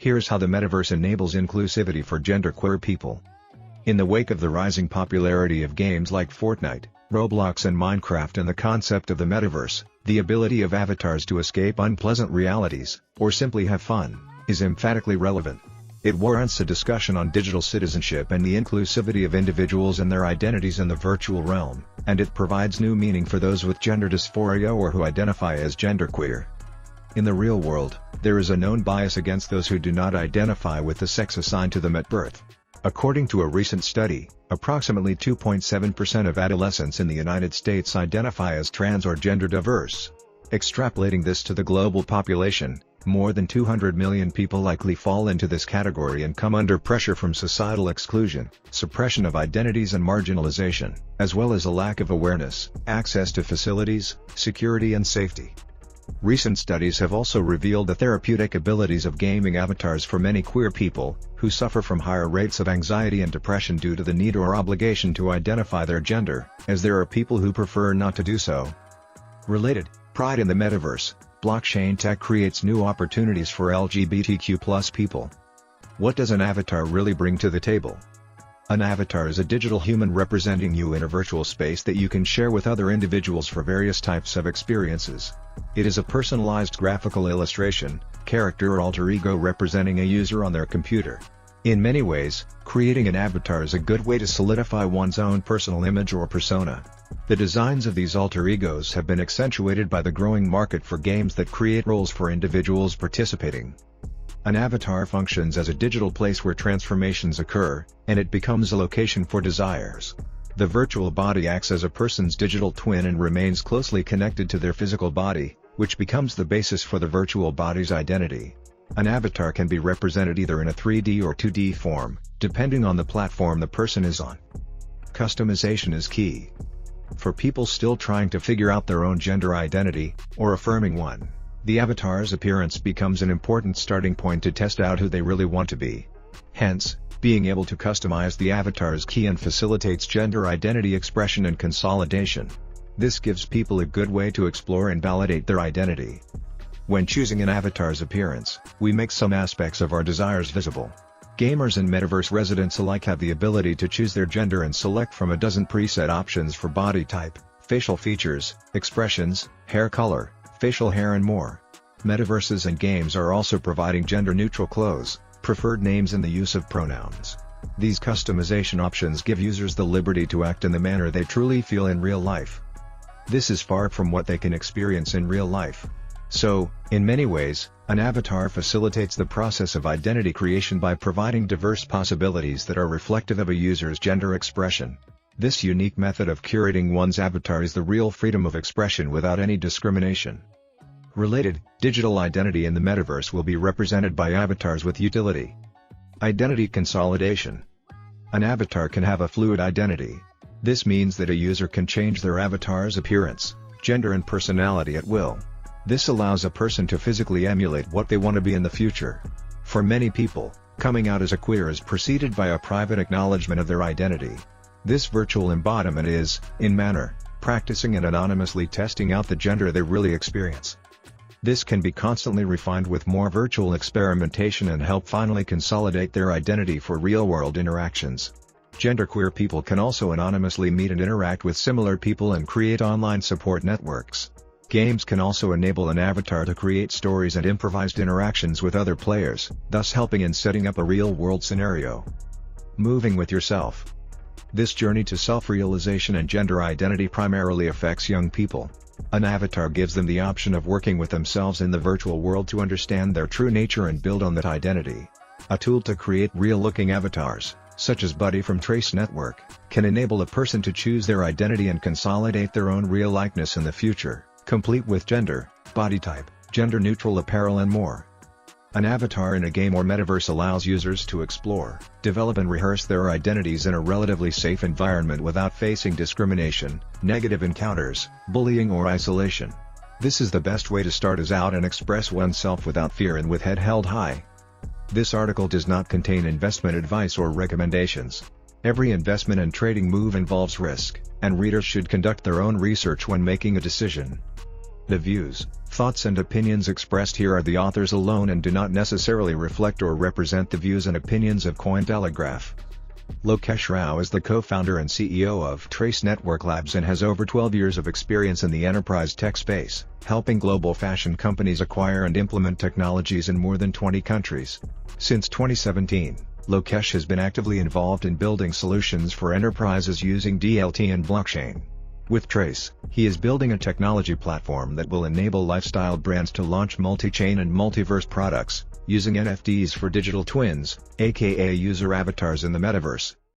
Here's how the metaverse enables inclusivity for genderqueer people. In the wake of the rising popularity of games like Fortnite, Roblox and Minecraft and the concept of the metaverse, the ability of avatars to escape unpleasant realities, or simply have fun, is emphatically relevant. It warrants a discussion on digital citizenship and the inclusivity of individuals and their identities in the virtual realm, and it provides new meaning for those with gender dysphoria or who identify as genderqueer. In the real world, there is a known bias against those who do not identify with the sex assigned to them at birth. According to a recent study, approximately 2.7% of adolescents in the United States identify as trans or gender diverse. Extrapolating this to the global population, more than 200 million people likely fall into this category and come under pressure from societal exclusion, suppression of identities and marginalization, as well as a lack of awareness, access to facilities, security and safety. Recent studies have also revealed the therapeutic abilities of gaming avatars for many queer people, who suffer from higher rates of anxiety and depression due to the need or obligation to identify their gender, as there are people who prefer not to do so. Related, pride in the metaverse. Blockchain tech creates new opportunities for LGBTQ+ people. What does an avatar really bring to the table? An avatar is a digital human representing you in a virtual space that you can share with other individuals for various types of experiences. It is a personalized graphical illustration, character or alter ego representing a user on their computer. In many ways, creating an avatar is a good way to solidify one's own personal image or persona. The designs of these alter egos have been accentuated by the growing market for games that create roles for individuals participating. An avatar functions as a digital place where transformations occur, and it becomes a location for desires. The virtual body acts as a person's digital twin and remains closely connected to their physical body, which becomes the basis for the virtual body's identity. An avatar can be represented either in a 3D or 2D form, depending on the platform the person is on. Customization is key. For people still trying to figure out their own gender identity, or affirming one, the avatar's appearance becomes an important starting point to test out who they really want to be. Hence, being able to customize the avatar is key and facilitates gender identity expression and consolidation. This gives people a good way to explore and validate their identity. When choosing an avatar's appearance, we make some aspects of our desires visible. Gamers and metaverse residents alike have the ability to choose their gender and select from a dozen preset options for body type, facial features, expressions, hair color, facial hair and more. Metaverses and games are also providing gender-neutral clothes, preferred names and the use of pronouns. These customization options give users the liberty to act in the manner they truly feel in real life. This is far from what they can experience in real life. So, in many ways, an avatar facilitates the process of identity creation by providing diverse possibilities that are reflective of a user's gender expression. This unique method of curating one's avatar is the real freedom of expression without any discrimination. Related, digital identity in the metaverse will be represented by avatars with utility. Identity consolidation. An avatar can have a fluid identity. This means that a user can change their avatar's appearance, gender and personality at will. This allows a person to physically emulate what they want to be in the future. For many people, coming out as a queer is preceded by a private acknowledgment of their identity. This virtual embodiment is, in manner, practicing and anonymously testing out the gender they really experience. This can be constantly refined with more virtual experimentation and help finally consolidate their identity for real-world interactions. Genderqueer people can also anonymously meet and interact with similar people and create online support networks. Games can also enable an avatar to create stories and improvised interactions with other players, thus helping in setting up a real-world scenario. Moving with yourself. This journey to self-realization and gender identity primarily affects young people. An avatar gives them the option of working with themselves in the virtual world to understand their true nature and build on that identity. A tool to create real-looking avatars, such as Buddy from Trace Network, can enable a person to choose their identity and consolidate their own real likeness in the future, complete with gender, body type, gender-neutral apparel and more. An avatar in a game or metaverse allows users to explore, develop and rehearse their identities in a relatively safe environment without facing discrimination, negative encounters, bullying or isolation. This is the best way to start us out and express oneself without fear and with head held high. This article does not contain investment advice or recommendations. Every investment and trading move involves risk, and readers should conduct their own research when making a decision. The views, thoughts and opinions expressed here are the authors alone and do not necessarily reflect or represent the views and opinions of Cointelegraph. Lokesh Rao is the co-founder and CEO of Trace Network Labs and has over 12 years of experience in the enterprise tech space, helping global fashion companies acquire and implement technologies in more than 20 countries. Since 2017, Lokesh has been actively involved in building solutions for enterprises using DLT and blockchain. With Trace, he is building a technology platform that will enable lifestyle brands to launch multi-chain and multiverse products, using NFTs for digital twins, aka user avatars in the metaverse.